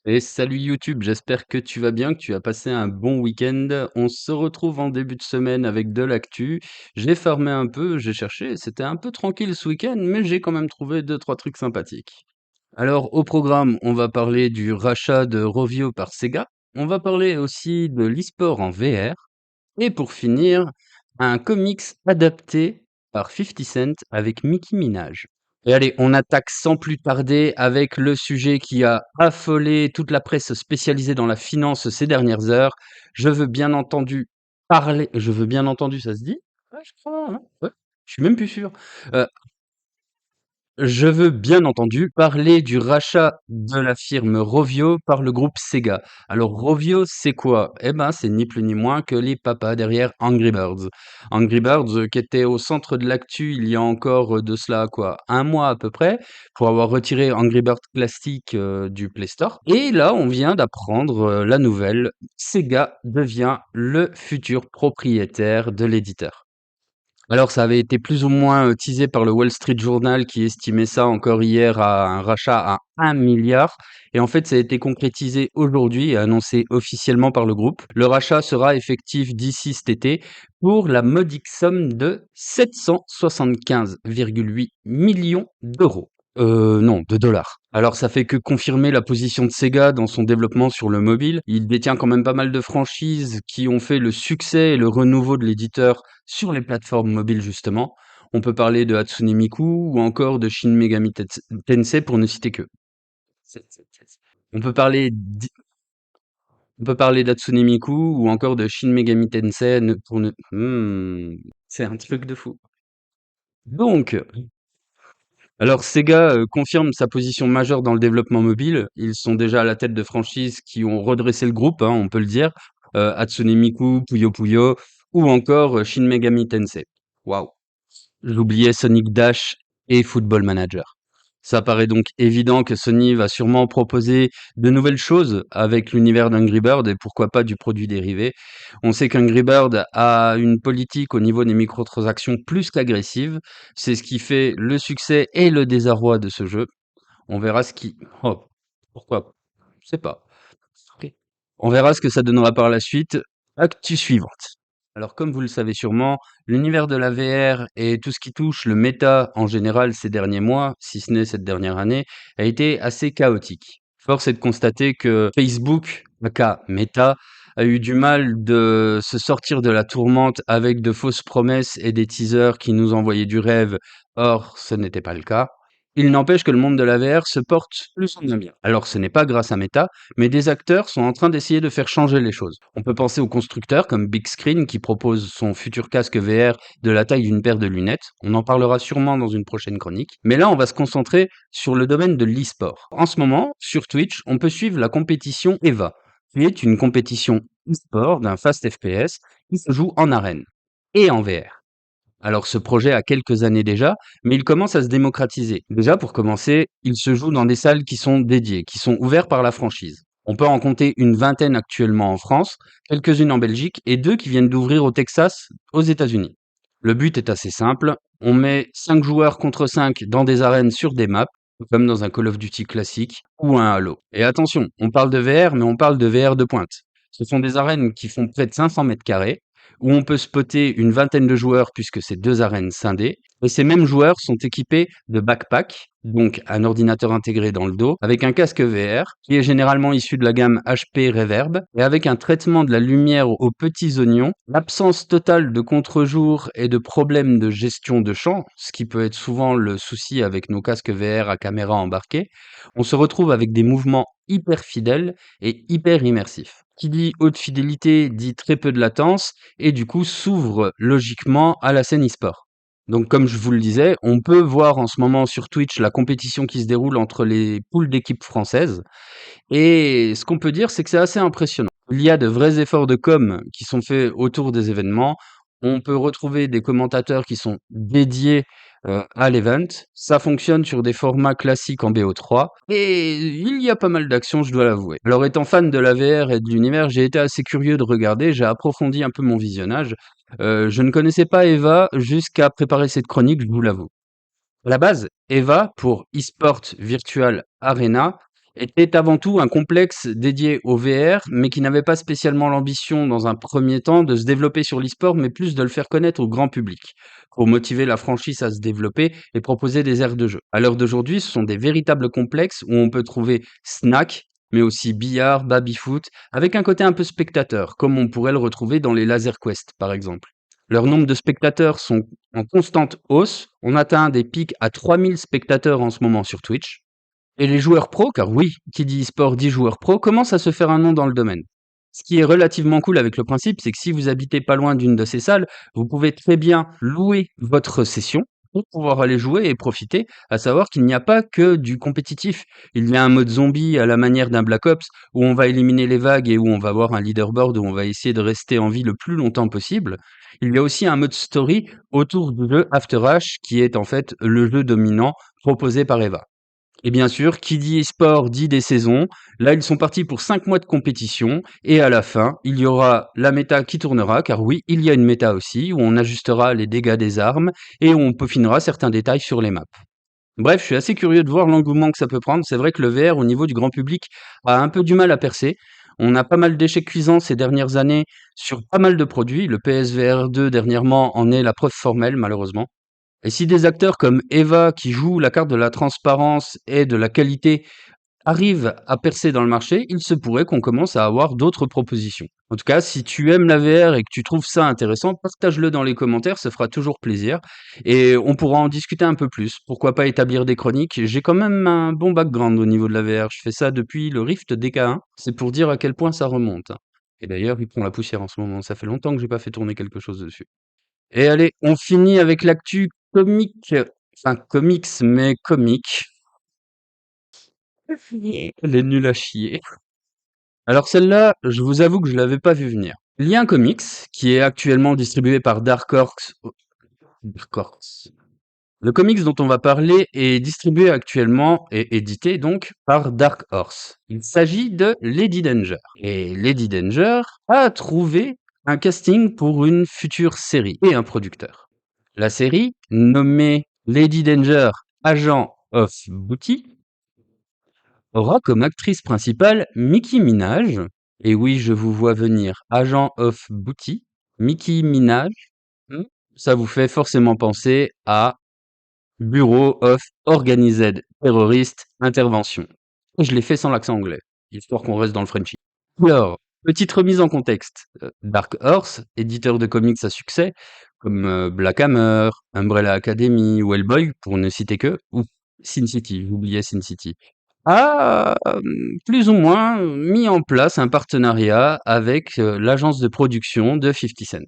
Et salut YouTube, j'espère que tu vas bien, que tu as passé un bon week-end. On se retrouve en début de semaine avec de l'actu. J'ai farmé un peu, j'ai cherché, c'était un peu tranquille ce week-end, mais j'ai quand même trouvé deux, trois trucs sympathiques. Alors au programme, on va parler du rachat de Rovio par Sega. On va parler aussi de l'e-sport en VR. Et pour finir, un comics adapté par 50 Cent avec Nicki Minaj. Et allez, on attaque sans plus tarder avec le sujet qui a affolé toute la presse spécialisée dans la finance ces dernières heures. Je veux bien entendu, ça se dit? Ouais, je crois, hein. Ouais, je suis même plus sûr. Euh, je veux bien entendu parler du rachat de la firme Rovio par le groupe Sega. Alors Rovio, c'est quoi? Eh ben, c'est ni plus ni moins que les papas derrière Angry Birds. Angry Birds qui était au centre de l'actu il y a encore de cela quoi, un mois à peu près, pour avoir retiré Angry Birds classique du Play Store. Et là, on vient d'apprendre la nouvelle. Sega devient le futur propriétaire de l'éditeur. Alors, ça avait été plus ou moins teasé par le Wall Street Journal qui estimait ça encore hier à un rachat à 1 milliard. Et en fait, ça a été concrétisé aujourd'hui et annoncé officiellement par le groupe. Le rachat sera effectif d'ici cet été pour la modique somme de 775,8 millions d'euros. Non, de dollars. Alors ça fait que confirmer la position de Sega dans son développement sur le mobile. Il détient quand même pas mal de franchises qui ont fait le succès et le renouveau de l'éditeur sur les plateformes mobiles justement. On peut parler de Hatsune Miku ou encore de Shin Megami Tensei pour ne citer que. On peut parler d'i- on peut parler d'Hatsune Miku ou encore de Shin Megami Tensei pour ne... c'est un truc de fou. Donc, alors Sega confirme sa position majeure dans le développement mobile. Ils sont déjà à la tête de franchises qui ont redressé le groupe, hein, on peut le dire. Hatsune Miku, Puyo Puyo, ou encore Shin Megami Tensei. Waouh. J'oubliais Sonic Dash et Football Manager. Ça paraît donc évident que Sony va sûrement proposer de nouvelles choses avec l'univers d'Angry Bird et pourquoi pas du produit dérivé. On sait qu'Angry Bird a une politique au niveau des microtransactions plus qu'agressive. C'est ce qui fait le succès et le désarroi de ce jeu. On verra ce qui... Oh, pourquoi? Je sais pas. Ok. On verra ce que ça donnera par la suite. Actu suivante. Alors, comme vous le savez sûrement, l'univers de la VR et tout ce qui touche le méta en général ces derniers mois, si ce n'est cette dernière année, a été assez chaotique. Force est de constater que Facebook, aka Meta, a eu du mal de se sortir de la tourmente avec de fausses promesses et des teasers qui nous envoyaient du rêve. Or, ce n'était pas le cas. Il n'empêche que le monde de la VR se porte plus ou moins bien. Alors, ce n'est pas grâce à Meta, mais des acteurs sont en train d'essayer de faire changer les choses. On peut penser aux constructeurs comme Big Screen qui propose son futur casque VR de la taille d'une paire de lunettes. On en parlera sûrement dans une prochaine chronique. Mais là, on va se concentrer sur le domaine de l'e-sport. En ce moment, sur Twitch, on peut suivre la compétition EVA, qui est une compétition e-sport d'un fast FPS qui se joue en arène et en VR. Alors ce projet a quelques années déjà, mais il commence à se démocratiser. Déjà pour commencer, il se joue dans des salles qui sont dédiées, qui sont ouvertes par la franchise. On peut en compter une vingtaine actuellement en France, quelques-unes en Belgique et deux qui viennent d'ouvrir au Texas, aux États-Unis. Le but est assez simple, on met 5 joueurs contre 5 dans des arènes sur des maps, comme dans un Call of Duty classique ou un Halo. Et attention, on parle de VR, mais on parle de VR de pointe. Ce sont des arènes qui font près de 500 mètres carrés, où on peut spotter une vingtaine de joueurs puisque c'est deux arènes scindées. Et ces mêmes joueurs sont équipés de backpacks, donc un ordinateur intégré dans le dos, avec un casque VR qui est généralement issu de la gamme HP Reverb et avec un traitement de la lumière aux petits oignons, l'absence totale de contre-jour et de problèmes de gestion de champ, ce qui peut être souvent le souci avec nos casques VR à caméra embarquée, on se retrouve avec des mouvements hyper fidèles et hyper immersifs. Qui dit haute fidélité dit très peu de latence et du coup s'ouvre logiquement à la scène e-sport. Donc comme je vous le disais, on peut voir en ce moment sur Twitch la compétition qui se déroule entre les poules d'équipes françaises et ce qu'on peut dire c'est que c'est assez impressionnant. Il y a de vrais efforts de com qui sont faits autour des événements. On peut retrouver des commentateurs qui sont dédiés à l'event. Ça fonctionne sur des formats classiques en BO3 et il y a pas mal d'actions, je dois l'avouer. Alors étant fan de la VR et de l'univers, j'ai été assez curieux de regarder, j'ai approfondi un peu mon visionnage. Je ne connaissais pas Eva jusqu'à préparer cette chronique, je vous l'avoue. À la base, EVA, pour eSport Virtual Arena, était avant tout un complexe dédié au VR, mais qui n'avait pas spécialement l'ambition, dans un premier temps, de se développer sur l'e-sport, mais plus de le faire connaître au grand public, pour motiver la franchise à se développer et proposer des aires de jeu. À l'heure d'aujourd'hui, ce sont des véritables complexes où on peut trouver snack, mais aussi billard, baby-foot, avec un côté un peu spectateur, comme on pourrait le retrouver dans les Laser Quest, par exemple. Leur nombre de spectateurs sont en constante hausse. On atteint des pics à 3000 spectateurs en ce moment sur Twitch. Et les joueurs pros, car oui, qui dit e-sport dit joueurs pros, commencent à se faire un nom dans le domaine. Ce qui est relativement cool avec le principe, c'est que si vous habitez pas loin d'une de ces salles, vous pouvez très bien louer votre session pour pouvoir aller jouer et profiter, à savoir qu'il n'y a pas que du compétitif. Il y a un mode zombie à la manière d'un Black Ops où on va éliminer les vagues et où on va avoir un leaderboard où on va essayer de rester en vie le plus longtemps possible. Il y a aussi un mode story autour du jeu After H qui est en fait le jeu dominant proposé par Eva. Et bien sûr, qui dit e-sport dit des saisons. Là, ils sont partis pour 5 mois de compétition et à la fin, il y aura la méta qui tournera, car oui, il y a une méta aussi, où on ajustera les dégâts des armes et où on peaufinera certains détails sur les maps. Bref, je suis assez curieux de voir l'engouement que ça peut prendre. C'est vrai que le VR, au niveau du grand public, a un peu du mal à percer. On a pas mal d'échecs cuisants ces dernières années sur pas mal de produits. Le PSVR 2 dernièrement en est la preuve formelle, malheureusement. Et si des acteurs comme Eva, qui jouent la carte de la transparence et de la qualité, arrivent à percer dans le marché, il se pourrait qu'on commence à avoir d'autres propositions. En tout cas, si tu aimes la VR et que tu trouves ça intéressant, partage-le dans les commentaires, ça fera toujours plaisir. Et on pourra en discuter un peu plus. Pourquoi pas établir des chroniques? J'ai quand même un bon background au niveau de la VR. Je fais ça depuis le Rift DK1. C'est pour dire à quel point ça remonte. Et d'ailleurs, il prend la poussière en ce moment. Ça fait longtemps que j'ai pas fait tourner quelque chose dessus. Et allez, on finit avec l'actu comique, enfin comics, mais comique. Elle est nulle à chier. Alors celle-là, je vous avoue que je l'avais pas vu venir. Il y a un comics qui est actuellement distribué par Dark Horse. Dark Horse. Le comics dont on va parler est distribué actuellement et édité donc par Dark Horse. Il s'agit de Lady Danger. Et Lady Danger a trouvé un casting pour une future série et un producteur. La série, nommée Lady Danger, Agent of Booty, aura comme actrice principale Nicki Minaj. Et oui, je vous vois venir. Agent of Booty, Nicki Minaj. Hmm, ça vous fait forcément penser à Bureau of Organized Terrorist Intervention. Et je l'ai fait sans l'accent anglais, histoire qu'on reste dans le Frenchy. Alors, petite remise en contexte. Dark Horse, éditeur de comics à succès, comme Black Hammer, Umbrella Academy ou Hellboy, pour ne citer que, ou Sin City, j'oubliais Sin City, a plus ou moins mis en place un partenariat avec l'agence de production de 50 Cent.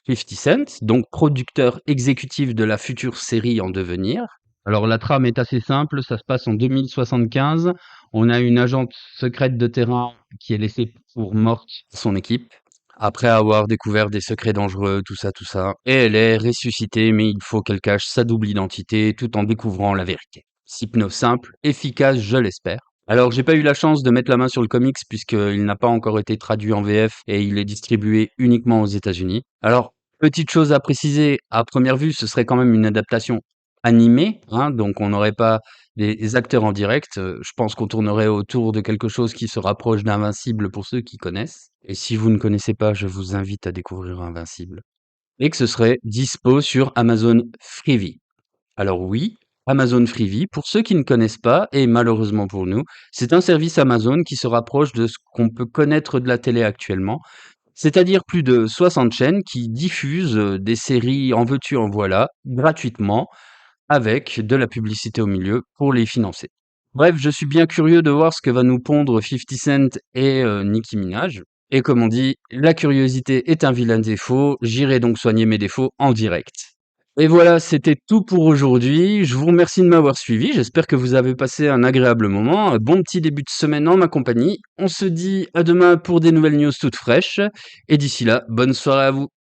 50 Cent, donc producteur exécutif de la future série en devenir. Alors la trame est assez simple, ça se passe en 2075. On a une agente secrète de terrain qui est laissée pour morte par son équipe, après avoir découvert des secrets dangereux, tout ça, tout ça. Et elle est ressuscitée, mais il faut qu'elle cache sa double identité tout en découvrant la vérité. Hypnose simple, efficace, je l'espère. Alors, j'ai pas eu la chance de mettre la main sur le comics puisqu'il n'a pas encore été traduit en VF et il est distribué uniquement aux États-Unis. Alors, petite chose à préciser, à première vue, ce serait quand même une adaptation animée, hein, donc on n'aurait pas des acteurs en direct. Je pense qu'on tournerait autour de quelque chose qui se rapproche d'Invincible pour ceux qui connaissent. Et si vous ne connaissez pas, je vous invite à découvrir Invincible. Et que ce serait dispo sur Amazon Freevee. Alors oui, Amazon Freevee, pour ceux qui ne connaissent pas, et malheureusement pour nous, c'est un service Amazon qui se rapproche de ce qu'on peut connaître de la télé actuellement, c'est-à-dire plus de 60 chaînes qui diffusent des séries en veux-tu en voilà, gratuitement, avec de la publicité au milieu pour les financer. Bref, je suis bien curieux de voir ce que va nous pondre 50 Cent et Nicki Minaj. Et comme on dit, la curiosité est un vilain défaut, j'irai donc soigner mes défauts en direct. Et voilà, c'était tout pour aujourd'hui. Je vous remercie de m'avoir suivi. J'espère que vous avez passé un agréable moment. Un bon petit début de semaine en ma compagnie. On se dit à demain pour des nouvelles news toutes fraîches. Et d'ici là, bonne soirée à vous.